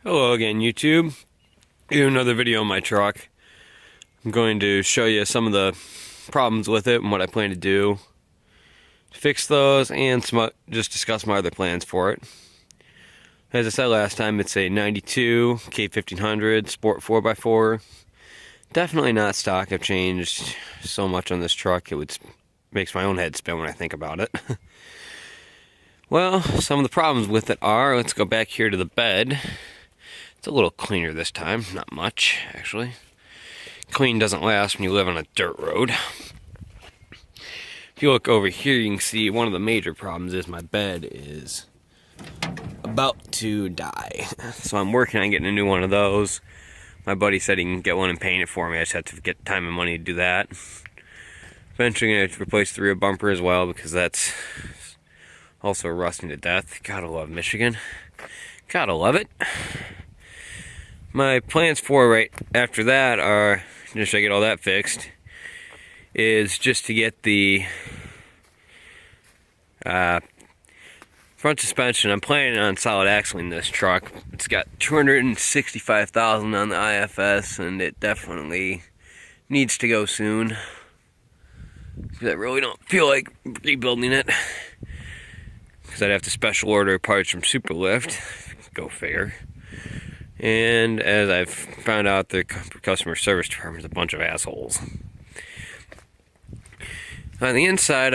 Hello again, YouTube. Here's another video on my truck. I'm going to show you some of the problems with it and what I plan to do to fix those, and just discuss my other plans for it. As I said last time, it's a 92 K1500 Sport 4x4. Definitely not stock. I've changed so much on this truck, makes my own head spin when I think about it. Well, some of the problems with it are, let's go back here to the bed. It's a little cleaner this time, not much, actually. Clean doesn't last when you live on a dirt road. If you look over here, you can see one of the major problems is my bed is about to die. So I'm working on getting a new one of those. My buddy said he can get one and paint it for me. I just have to get time and money to do that. Eventually going to replace the rear bumper as well, because that's also rusting to death. Gotta love Michigan. Gotta love it. My plans for right after that are, just to get all that fixed, is just to get the front suspension. I'm planning on solid axling this truck. It's got 265,000 on the IFS, and it definitely needs to go soon, because I really don't feel like rebuilding it, because I'd have to special order parts from Superlift. Go figure. And as I've found out, their customer service department is a bunch of assholes. On the inside,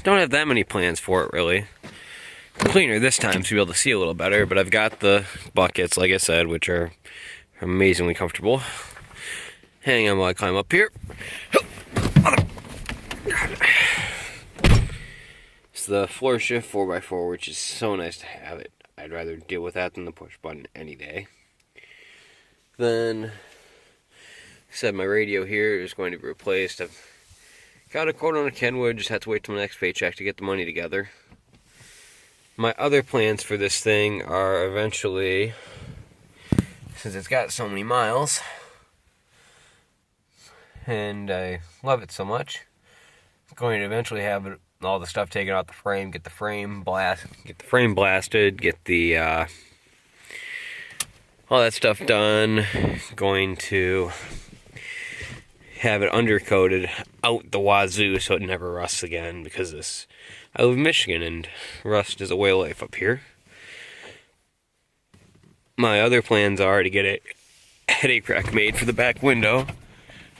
don't have that many plans for it, really. Cleaner this time to be able to see a little better, but I've got the buckets, like I said, which are amazingly comfortable. Hang on while I climb up here. It's the floor shift 4x4, which is so nice to have it. I'd rather deal with that than the push button any day. Then, like I said, my radio here is going to be replaced. I've got a quote on a Kenwood, just have to wait till my next paycheck to get the money together. My other plans for this thing are eventually, since it's got so many miles, and I love it so much, I'm going to eventually have all the stuff taken out the frame, get the frame blasted, get the all that stuff done. Going to have it undercoated out the wazoo so it never rusts again, because I live in Michigan and rust is a way of life up here. My other plans are to get a headache rack made for the back window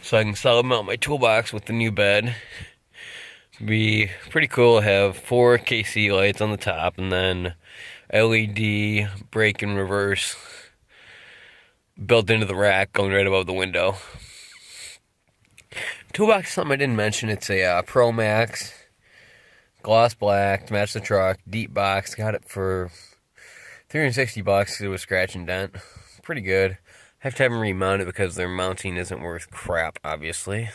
so I can solid mount my toolbox with the new bed. Be pretty cool to have 4 KC lights on the top, and then LED brake and reverse built into the rack going right above the window. Toolbox is something I didn't mention. It's a Pro Max gloss black to match the truck, deep box. Got it for $360. It was scratch and dent. Pretty good. I have to have them remounted because their mounting isn't worth crap, obviously.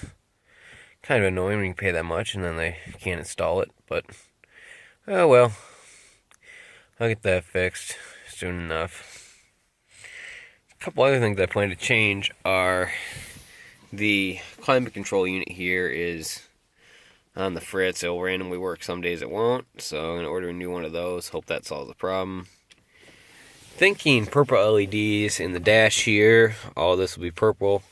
Kind of annoying when you pay that much and then they can't install it, but oh well. I'll get that fixed soon enough. A couple other things I plan to change are the climate control unit here is on the fritz. It'll randomly work, some days it won't, so I'm going to order a new one of those. Hope that solves the problem. Thinking purple LEDs in the dash here. All this will be purple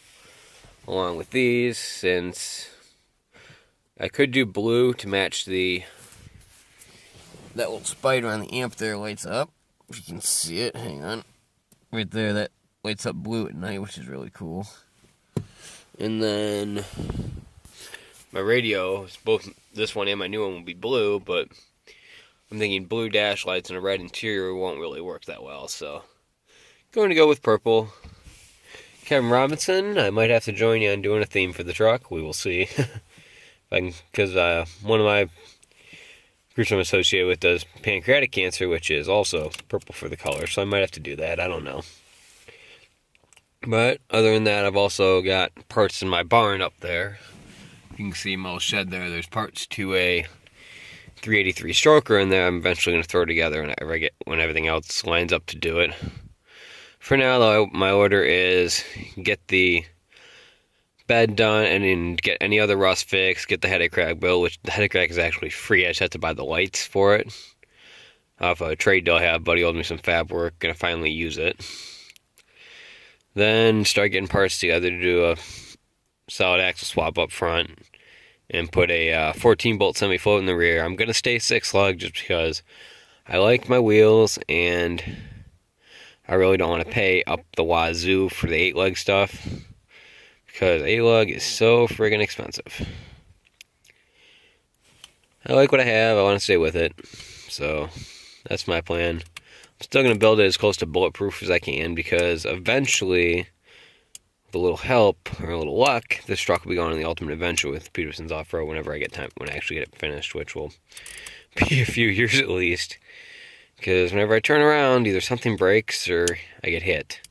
along with these, since I could do blue to match that little spider on the amp there lights up. If you can see it, hang on. Right there, that lights up blue at night, which is really cool. And then my radio, both this one and my new one will be blue, but I'm thinking blue dash lights and a red interior won't really work that well, so going to go with purple. Kevin Robinson, I might have to join you on doing a theme for the truck. We will see. Because one of my groups I'm associated with does pancreatic cancer, which is also purple for the color, so I might have to do that. I don't know. But other than that, I've also got parts in my barn up there. You can see my shed there. There's parts to a 383 stroker in there. I'm eventually going to throw together when everything else lines up to do it. For now, though, my order is get the bed done and then get any other rust fixed, get the headache rack built, which the headache rack is actually free. I just have to buy the lights for it. off a trade deal I have. Buddy owed me some fab work. Gonna finally use it. Then start getting parts together to do a solid axle swap up front and put a 14 bolt semi float in the rear. I'm gonna stay 6 lug just because I like my wheels and I really don't want to pay up the wazoo for the 8 lug stuff because 8 lug is so friggin' expensive. I like what I have. I want to stay with it. So that's my plan. I'm still going to build it as close to bulletproof as I can because eventually, with a little help or a little luck, this truck will be going on the Ultimate Adventure with Peterson's Off-Road whenever I get time, when I actually get it finished, which will be a few years at least. Because whenever I turn around, either something breaks or I get hit.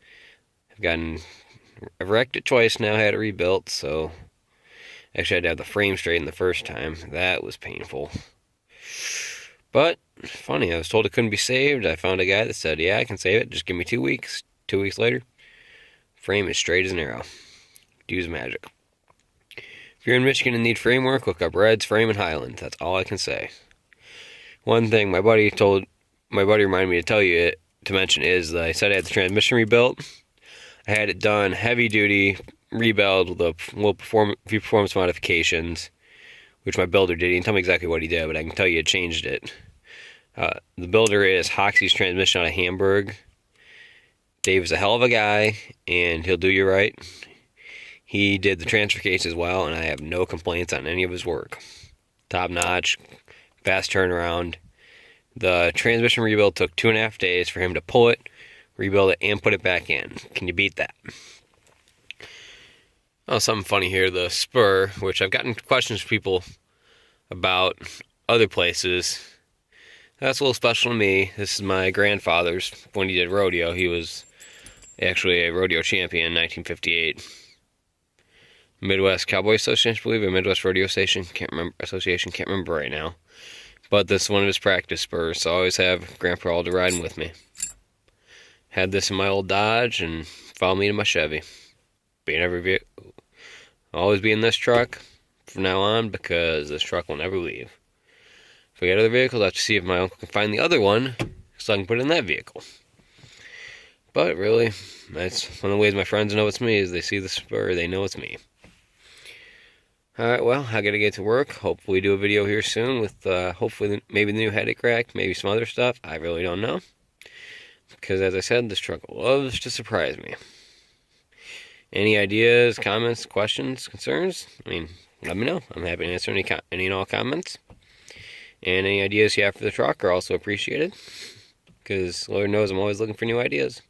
I've wrecked it twice now, had it rebuilt, so actually I had to have the frame straightened the first time. That was painful. But, funny, I was told it couldn't be saved. I found a guy that said, yeah, I can save it, just give me 2 weeks. 2 weeks later, frame is straight as an arrow. Use magic. If you're in Michigan and need framework, look up Red's Frame in Highland. That's all I can say. One thing my buddy reminded me to mention is that I said I had the transmission rebuilt. I had it done heavy duty, rebuilt with a few performance modifications, which my builder did. He didn't tell me exactly what he did, but I can tell you it changed it. The builder is Hoxie's Transmission out of Hamburg. Dave is a hell of a guy, and he'll do you right. He did the transfer case as well, and I have no complaints on any of his work. Top notch, fast turnaround. The transmission rebuild took 2.5 days for him to pull it, rebuild it, and put it back in. Can you beat that? Oh, something funny here. The spur, which I've gotten questions from people about other places. That's a little special to me. This is my grandfather's. When he did rodeo, he was actually a rodeo champion in 1958. Midwest Cowboy Association, I believe, or Midwest Rodeo Station. Can't remember right now. But this is one of his practice spurs, so I always have Grandpa Alder riding with me. Had this in my old Dodge and followed me to my Chevy. Always be in this truck from now on because this truck will never leave. If we get other vehicles, I'll have to see if my uncle can find the other one so I can put it in that vehicle. But really, that's one of the ways my friends know it's me is they see the spur, they know it's me. Alright, well, I gotta get to work. Hopefully do a video here soon with hopefully maybe the new headache rack, maybe some other stuff. I really don't know. Because as I said, this truck loves to surprise me. Any ideas, comments, questions, concerns? I mean, let me know. I'm happy to answer any and all comments. And any ideas you have for the truck are also appreciated. Because Lord knows I'm always looking for new ideas.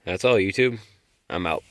That's all, YouTube. I'm out.